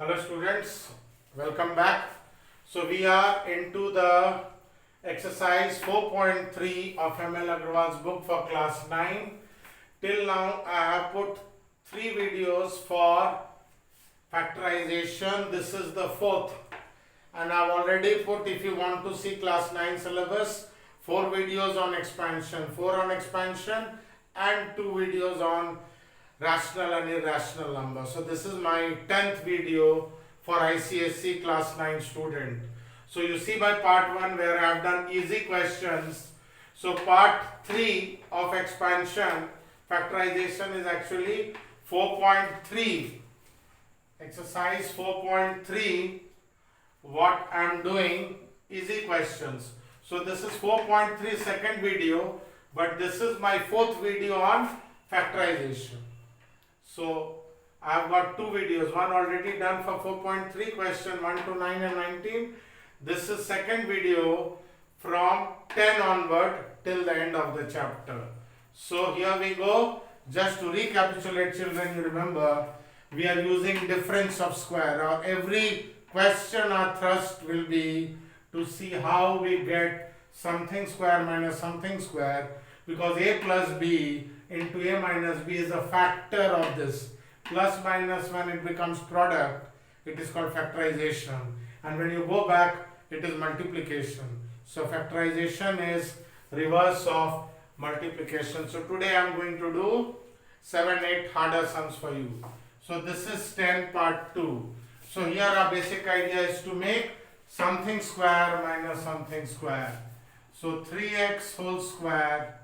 Hello students, welcome back. So we are into the exercise 4.3 of ML Agrawal's book for class 9. Till now I have put 3 videos for factorization. This is the 4th, and I have already put, if you want to see class 9 syllabus, 4 videos on expansion, 4 on expansion and 2 videos on rational and irrational numbers. So this is my 10th video for ICSE class 9 student. So you see my part 1 where I have done easy questions. So part 3 of expansion factorization is actually 4.3. Exercise 4.3. What I am doing, easy questions. So this is 4.3 second video, but this is my 4th video on factorization. So I have got 2 videos, one already done for 4.3 question 1 to 9 and 19. This is second video from 10 onward till the end of the chapter. So here we go. Just to recapitulate children, you remember we are using difference of square. Our every question or thrust will be to see how we get something square minus something square, because a plus b into a minus b is a factor of this. Plus minus, when it becomes product, it is called factorization, and when you go back, it is multiplication. So factorization is reverse of multiplication. So today I am going to do 7, 8 harder sums for you. So this is 10 part 2. So here our basic idea is to make something square minus something square. So 3x whole square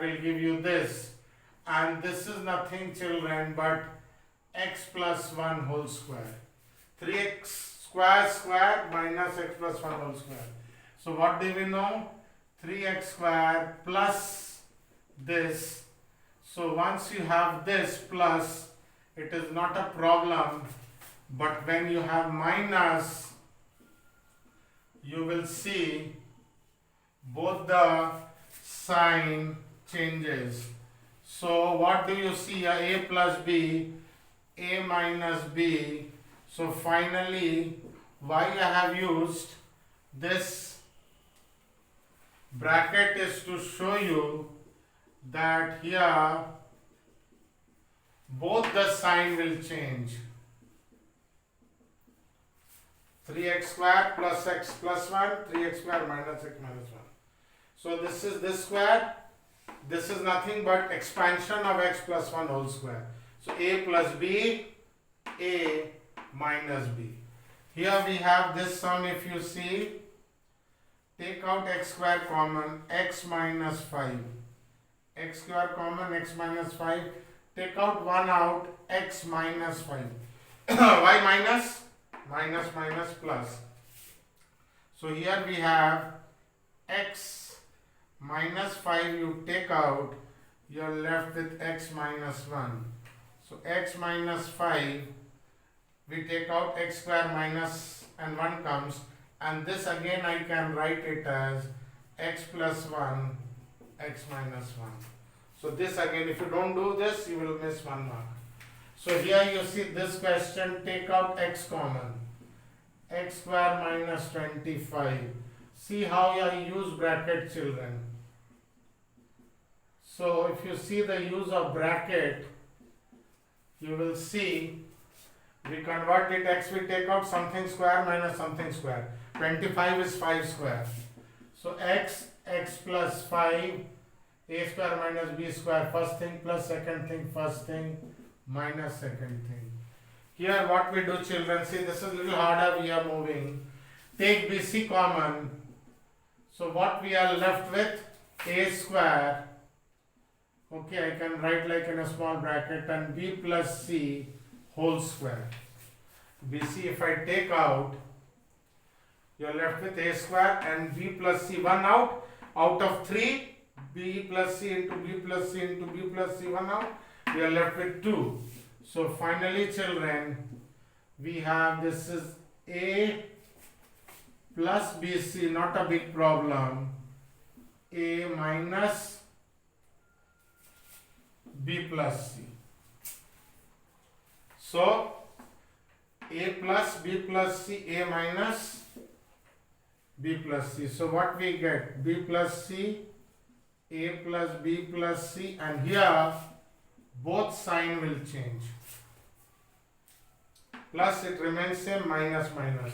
will give you this, and this is nothing, children, but x plus 1 whole square. 3x square minus x plus 1 whole square. So what do we know? 3x square plus this. So once you have this plus, it is not a problem, but when you have minus, you will see both the sign changes. So what do you see? A plus b, a minus b. So finally, why I have used this bracket is to show you that here both the sign will change. 3x square plus x plus 1, 3x square minus x minus 1. So this is this square, this is nothing but expansion of x plus 1 whole square. So a plus b, a minus b. Here we have this sum. If you see, take out x square common, x minus 5. X square common, x minus 5. Take out 1 out, x minus 5. Why minus? Minus minus plus. So here we have x minus 5, you take out, you are left with x minus 1. So x minus 5, we take out, x square minus and 1 comes, and this again I can write it as x plus 1, x minus 1. So this again, if you don't do this, you will miss 1 mark. So here you see this question, take out x common, x square minus 25. See how I use bracket, children. So if you see the use of bracket, you will see we convert it, x we take out something square minus something square. 25 is 5 square. So x plus 5, a square minus b square, first thing, plus second thing, first thing, minus second thing. Here what we do, children, see this is a little harder, we are moving. Take bc common. So what we are left with? A square. Okay, I can write like in a small bracket, and b plus c whole square. bc if I take out, you are left with a square and b plus c, 1 out of 3, b plus c into b plus c into b plus c, 1 out, we are left with 2. So finally, children, we have, this is a plus bc, not a big problem, a minus b plus c. So A plus B plus C, A minus B plus C. So what we get? B plus C, A plus B plus C, and here both sign will change. Plus it remains same, minus minus.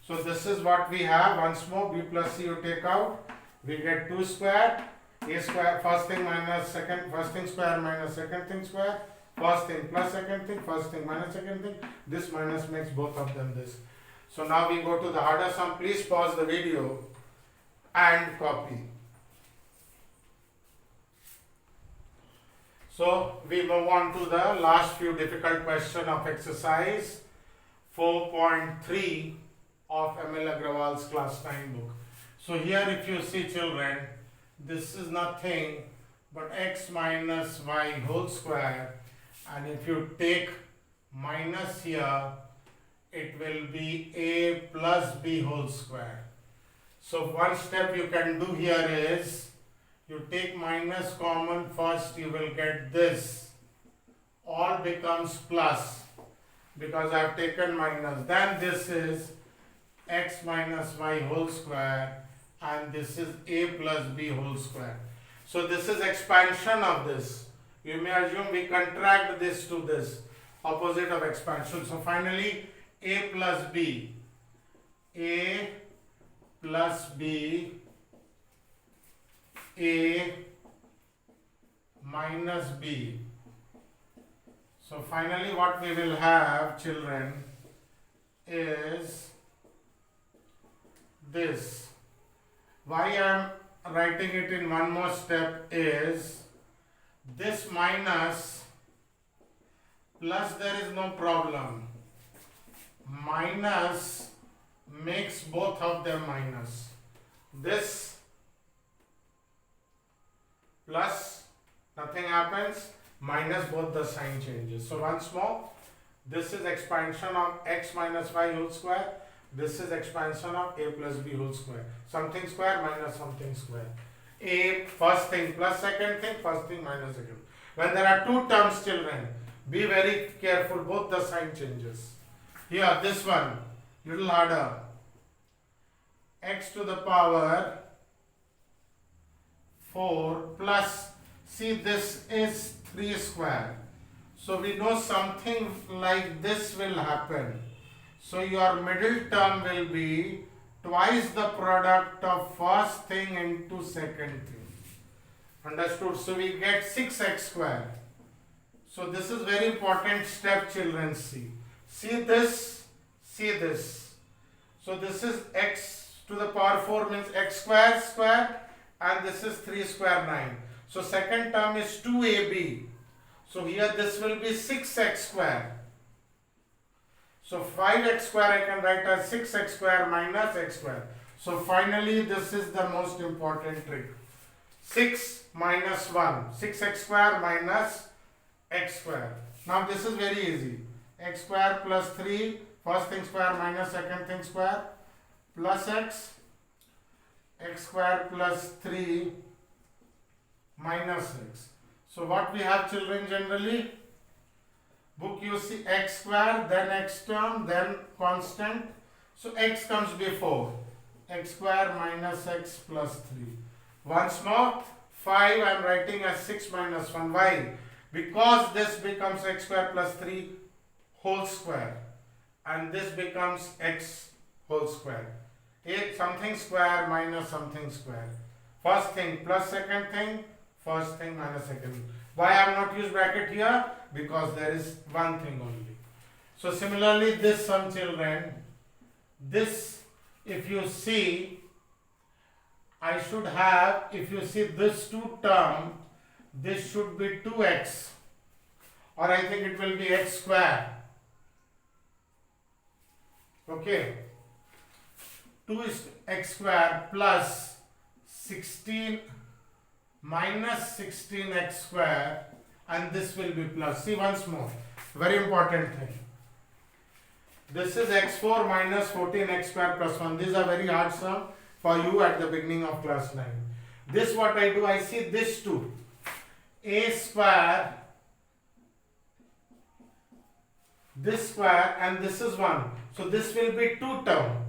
So this is what we have. Once more, B plus C you take out. We get 2 square. A square, first thing minus second, first thing square minus second thing square. First thing plus second thing, first thing minus second thing. This minus makes both of them this. So now we go to the harder sum. Please pause the video and copy. So we move on to the last few difficult question of exercise 4.3 of Emil Agrawal's class 9 book. So here if you see children, this is nothing but x minus y whole square, and if you take minus here, it will be a plus b whole square. So one step you can do here is, you take minus common first, you will get this. All becomes plus because I have taken minus. Then this is x minus y whole square, and this is a plus b whole square. So this is expansion of this. You may assume we contract this to this, opposite of expansion. So finally a plus b, a plus b, a minus b. So finally what we will have, children, is this. Why I am writing it in one more step is, this minus plus, there is no problem. Minus makes both of them minus. This plus, nothing happens. Minus, both the sign changes. So once more, this is expansion of x minus y whole square. This is expansion of a plus b whole square. Something square minus something square. A first thing plus second thing, first thing minus second. When there are two terms, children, be very careful, both the sign changes. Here, this one, little harder. X to the power 4 plus, see this is 3 square. So we know something like this will happen. So your middle term will be twice the product of first thing into second thing. Understood? So we get 6x square. So this is very important step, children. See this, see this. So this is x to the power 4 means x square square, and this is 3 square 9. So second term is 2ab. So here this will be 6x square. So 5x square I can write as 6x square minus x square. So finally this is the most important trick. 6 minus 1. 6x square minus x square. Now this is very easy. X square plus 3, first thing square minus second thing square, plus x. X square plus 3 minus x. So what we have, children, generally? Book you see x square, then x term, then constant. So x comes before. X square minus x plus 3. Once more, 5 I am writing as 6 minus 1. Why? Because this becomes x square plus 3 whole square. And this becomes x whole square. Something square minus something square. First thing plus second thing, first thing minus second. Why I have not used bracket here? Because there is one thing only. So similarly, this sum, children, this, if you see, I should have, if you see this two term, this should be 2x, or I think it will be x square. Okay, 2 is x square plus 16 minus 16x square, and this will be plus. See once more, very important thing. This is x4 minus 14x square plus 1. These are very hard sum for you at the beginning of class 9. This what I do, I see this two. A square this square and this is 1. So this will be 2 term.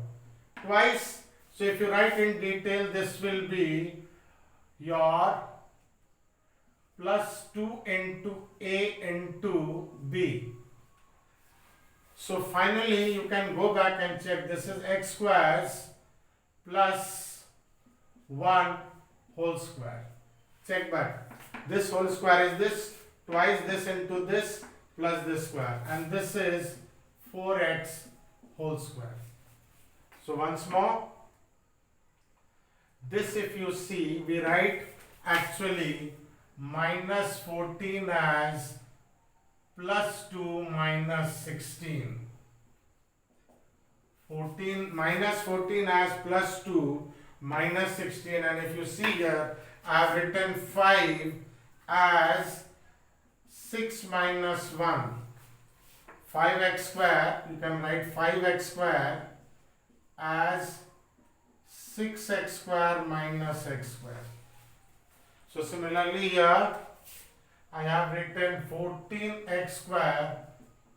Twice. So if you write in detail, this will be your plus 2 into A into B. So finally you can go back and check. This is x squares plus 1 whole square. Check back. This whole square is this, twice this into this plus this square, and this is 4x whole square. So once more, this if you see, we write actually minus 14 as plus 2 minus 16. 14 as plus 2 minus 16, and if you see here, I have written 5 as 6 minus 1. 5x square, you can write 5x square as 6x square minus x square. So similarly here, I have written 14x square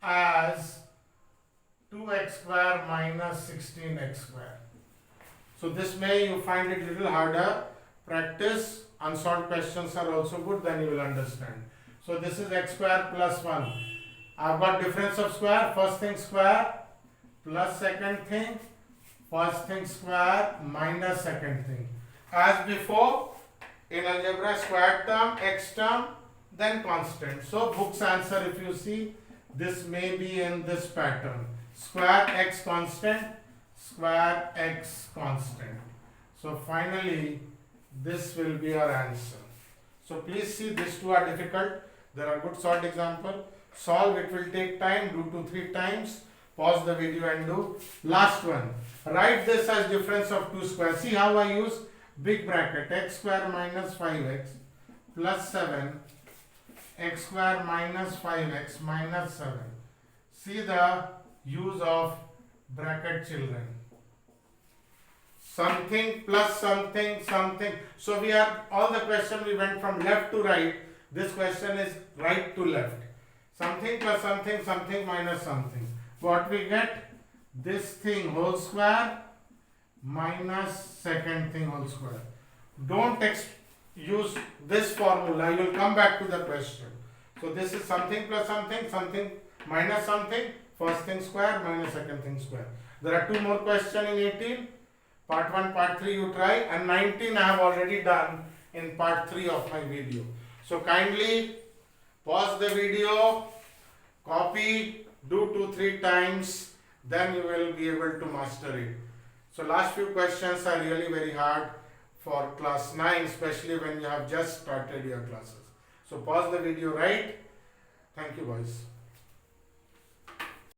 as 2x square minus 16x square. So this may you find it little harder. Practice, unsolved questions are also good, then you will understand. So this is x square plus 1. I've got difference of square, first thing square plus second thing, first thing square minus second thing. As before, in algebra, square term, x term, then constant. So book's answer, if you see, this may be in this pattern. Square x constant, square x constant. So finally, this will be our answer. So please see, these two are difficult. There are good solved example. Solve, it will take time, do 2-3 times. Pause the video and do. Last one. Write this as difference of two squares. See how I use big bracket. X square minus 5x plus 7. X square minus 5x minus 7. See the use of bracket, children. Something plus something, something. So we are, all the question we went from left to right. This question is right to left. Something plus something, something minus something. What we get? This thing whole square minus second thing whole square. Don't use this formula. You will come back to the question. So this is something plus something, something minus something, first thing square minus second thing square. There are two more questions in 18. Part 1, part 3 you try, and 19 I have already done in part 3 of my video. So kindly pause the video, copy, do 2-3 times, then you will be able to master it. So last few questions are really very hard for class 9, especially when you have just started your classes. So pause the video, right? Thank you, boys.